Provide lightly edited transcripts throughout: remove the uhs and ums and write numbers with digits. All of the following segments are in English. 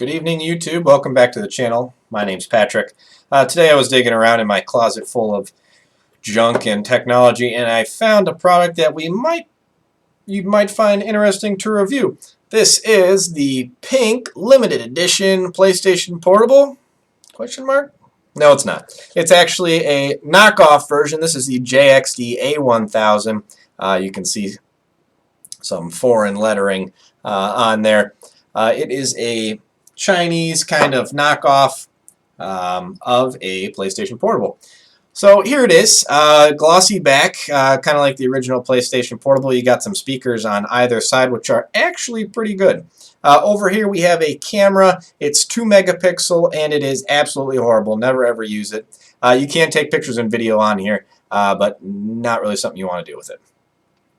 Good evening, YouTube. Welcome back to the channel. My name's Patrick. Today I was digging around in my closet full of junk and technology, and I found a product that you might find interesting to review. This is the pink limited edition PlayStation Portable? Question mark? No, it's not. It's actually a knockoff version. This is the JXD A1000. You can see some foreign lettering on there. It is a Chinese kind of knockoff of a PlayStation Portable. So here it is, glossy back, kind of like the original PlayStation Portable. You got some speakers on either side, which are actually pretty good. Over here we have a camera. It's 2 megapixel, and it is absolutely horrible. Never ever use it. You can take pictures and video on here, but not really something you want to do with it.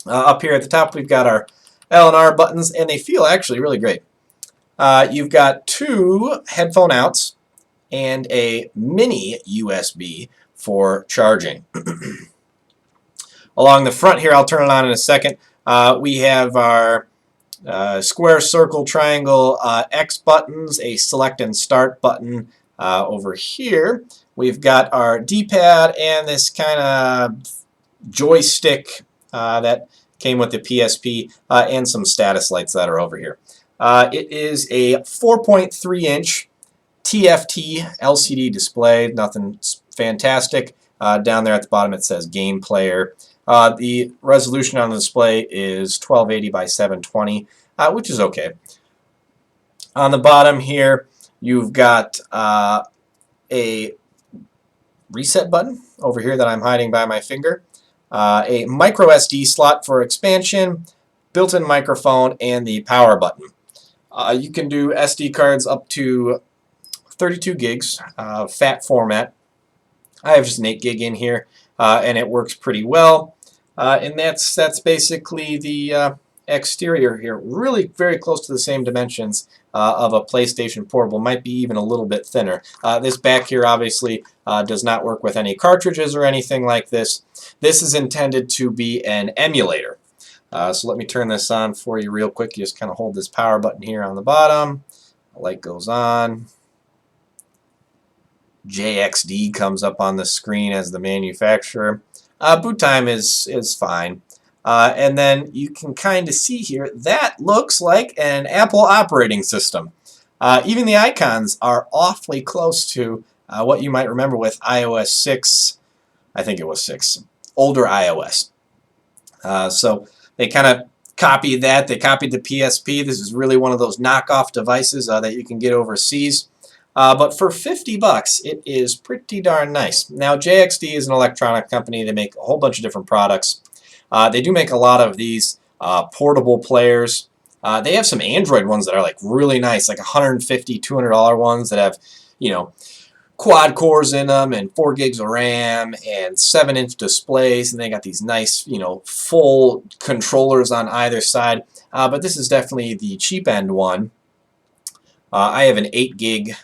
Up here at the top we've got our L and R buttons, and they feel actually really great. You've got 2 headphone outs and a mini USB for charging. Along the front here, I'll turn it on in a second, we have our square, circle, triangle, X buttons, a select and start button. Over here we've got our D-pad and this kind of joystick that came with the PSP, and some status lights that are over here. It is a 4.3-inch TFT LCD display, nothing fantastic. Down there at the bottom it says Game Player. The resolution on the display is 1280 by 720, which is okay. On the bottom here you've got a reset button over here that I'm hiding by my finger, a micro SD slot for expansion, built-in microphone, and the power button. You can do SD cards up to 32 gigs, fat format. I have just an 8 gig in here, and it works pretty well. And that's basically the exterior here. Really very close to the same dimensions of a PlayStation Portable. Might be even a little bit thinner. This back here obviously does not work with any cartridges or anything like this. This is intended to be an emulator. So let me turn this on for you real quick. You just kind of hold this power button here on the bottom. The light goes on. JXD comes up on the screen as the manufacturer. Boot time is fine. And then you can kind of see here, that looks like an Apple operating system. Even the icons are awfully close to what you might remember with iOS 6. I think it was 6. Older iOS. So they kind of copied that. They copied the PSP. This is really one of those knockoff devices that you can get overseas. But for 50 bucks, it is pretty darn nice. Now, JXD is an electronic company. They make a whole bunch of different products. They do make a lot of these portable players. They have some Android ones that are like really nice, like $150, $200 ones that have, you know, quad cores in them and 4 gigs of RAM and 7-inch displays, and they got these nice, you know, full controllers on either side. But this is definitely the cheap end one. I have an 8 gig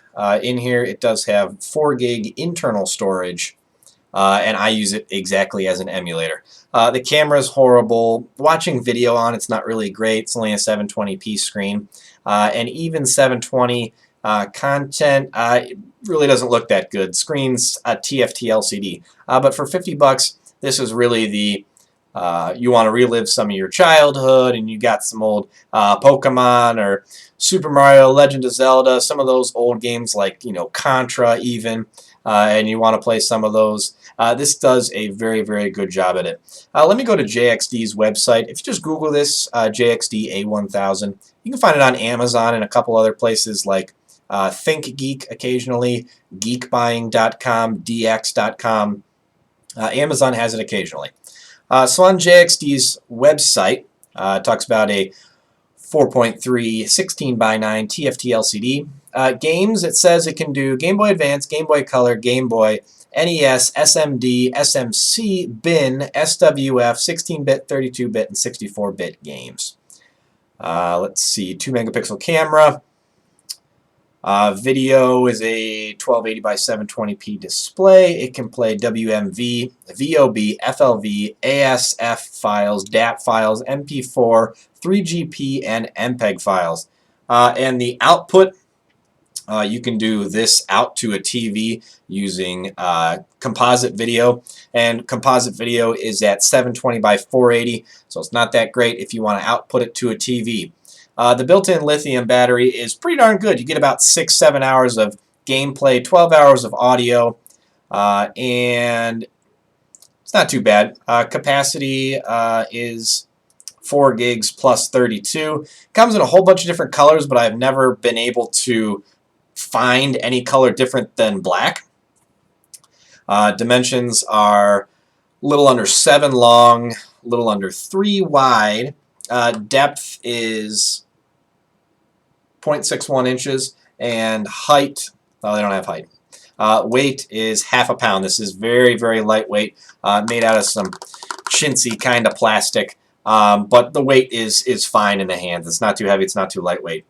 in here. It does have 4 gig internal storage, and I use it exactly as an emulator. The camera is horrible. Watching video on it's not really great. It's only a 720p screen, and even 720 content it really doesn't look that good. Screen's a TFT LCD, but for 50 bucks, this is really the you want to relive some of your childhood, and you got some old Pokemon or Super Mario, Legend of Zelda, some of those old games like, you know, Contra even, and you want to play some of those. This does a very, very good job at it. Let me go to JXD's website. If you just Google this, JXD A1000, you can find it on Amazon and a couple other places like ThinkGeek occasionally, geekbuying.com, dx.com. Amazon has it occasionally. So on JXD's website, it talks about a 4.3 16 by 9 TFT LCD. Games, it says it can do Game Boy Advance, Game Boy Color, Game Boy, NES, SMD, SMC, BIN, SWF, 16-bit, 32-bit, and 64-bit games. Let's see, 2 megapixel camera. Video is a 1280 by 720p display. It can play WMV, VOB, FLV, ASF files, DAT files, MP4, 3GP, and MPEG files. And the output You can do this out to a TV using composite video, and composite video is at 720 by 480, so it's not that great if you want to output it to a TV. The built-in lithium battery is pretty darn good. You get about 6-7 hours of gameplay, 12 hours of audio, and it's not too bad. Capacity is 4 gigs plus 32. Comes in a whole bunch of different colors, but I've never been able to find any color different than black. Dimensions are a little under 7 long, a little under 3 wide. Depth is 0.61 inches, and height, well, they don't have height. Weight is ½ pound. This is very, very lightweight, made out of some chintzy kind of plastic, but the weight is fine in the hands. It's not too heavy, it's not too lightweight.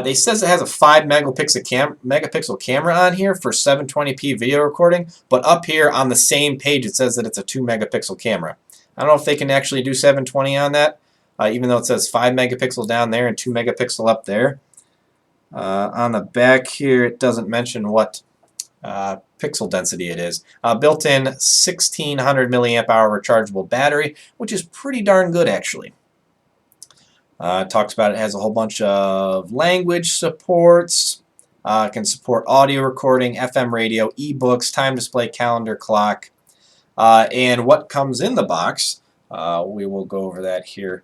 They says it has a 5 megapixel camera on here for 720p video recording, but up here on the same page it says that it's a 2 megapixel camera. I don't know if they can actually do 720 on that, even though it says 5 megapixel down there and 2 megapixel up there. On the back here it doesn't mention what pixel density it is. Built-in 1600 milliamp hour rechargeable battery, which is pretty darn good actually. It talks about it has a whole bunch of language supports, can support audio recording, FM radio, ebooks, time display, calendar, clock, and what comes in the box. We will go over that here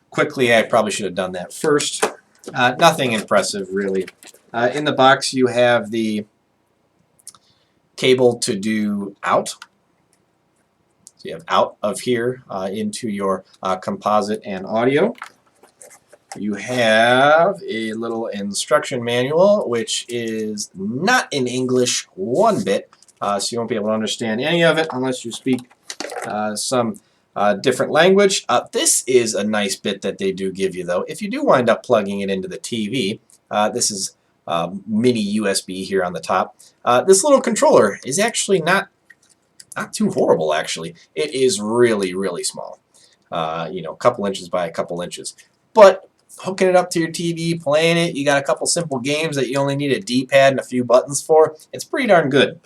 quickly. I probably should have done that first. Nothing impressive really. In the box you have the cable to do out. So you have out of here into your composite and audio. You have a little instruction manual, which is not in English one bit, so you won't be able to understand any of it unless you speak some different language. This is a nice bit that they do give you, though. If you do wind up plugging it into the TV, this is mini USB here on the top. This little controller is actually not too horrible, actually. It is really, really small. You know, a couple inches by a couple inches. But hooking it up to your TV, playing it, you got a couple simple games that you only need a D-pad and a few buttons for. It's pretty darn good.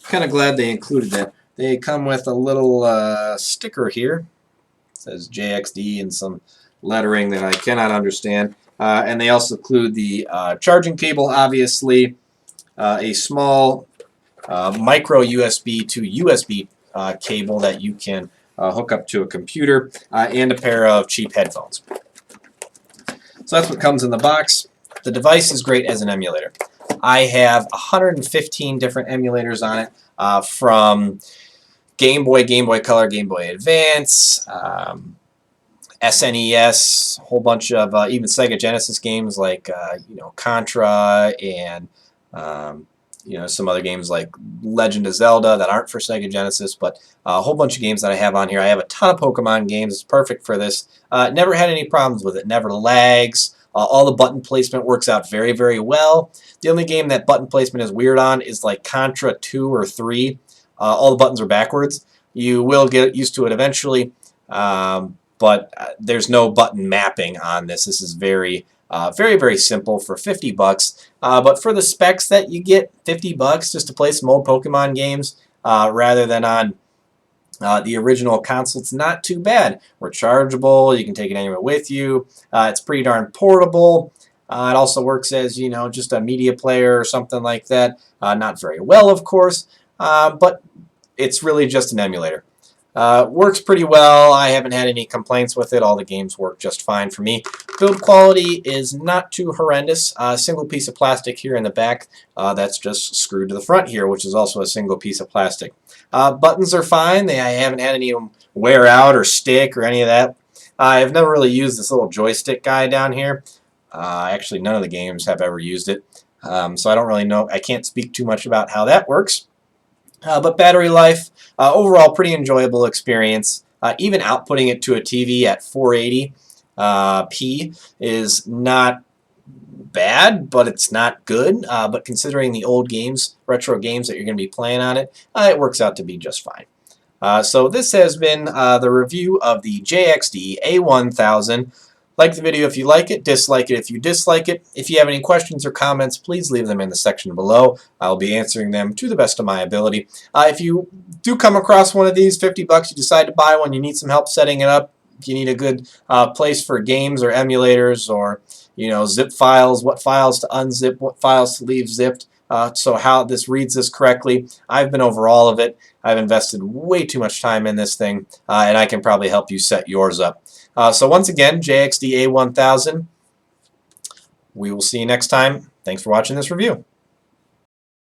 Kind of glad they included that. They come with a little sticker here. It says JXD and some lettering that I cannot understand. And they also include the charging cable, obviously, a small micro USB to USB cable that you can hook up to a computer, and a pair of cheap headphones. So that's what comes in the box. The device is great as an emulator. I have 115 different emulators on it, from Game Boy, Game Boy Color, Game Boy Advance, SNES, a whole bunch of even Sega Genesis games like you know, Contra and you know, some other games like Legend of Zelda that aren't for Sega Genesis, but a whole bunch of games that I have on here. I have a ton of Pokemon games. It's perfect for this. Never had any problems with it. Never lags. All the button placement works out very, very well. The only game that button placement is weird on is like Contra 2 or 3. All the buttons are backwards. You will get used to it eventually, but there's no button mapping on this. This is very, very simple for 50 bucks. But for the specs that you get, 50 bucks just to play some old Pokemon games rather than on the original console, it's not too bad. Rechargeable, you can take it anywhere with you. It's pretty darn portable. It also works as, you know, just a media player or something like that. Not very well, of course, but it's really just an emulator. Works pretty well. I haven't had any complaints with it. All the games work just fine for me. Build quality is not too horrendous. Single piece of plastic here in the back. That's just screwed to the front here, which is also a single piece of plastic. Buttons are fine. I haven't had any of them wear out or stick or any of that. I've never really used this little joystick guy down here. Actually, none of the games have ever used it. So I don't really know. I can't speak too much about how that works. But battery life, overall pretty enjoyable experience. Even outputting it to a TV at 480p is not bad, but it's not good. But considering the old games, retro games that you're going to be playing on it, it works out to be just fine. So this has been the review of the JXD A1000 Like the video if you like it, dislike it if you dislike it. If you have any questions or comments, please leave them in the section below. I'll be answering them to the best of my ability. If you do come across one of these, 50 bucks, you decide to buy one, you need some help setting it up, if you need a good place for games or emulators or zip files, what files to unzip, what files to leave zipped, so how this reads this correctly. I've been over all of it. I've invested way too much time in this thing, and I can probably help you set yours up. So once again, JXD A1000. We will see you next time. Thanks for watching this review.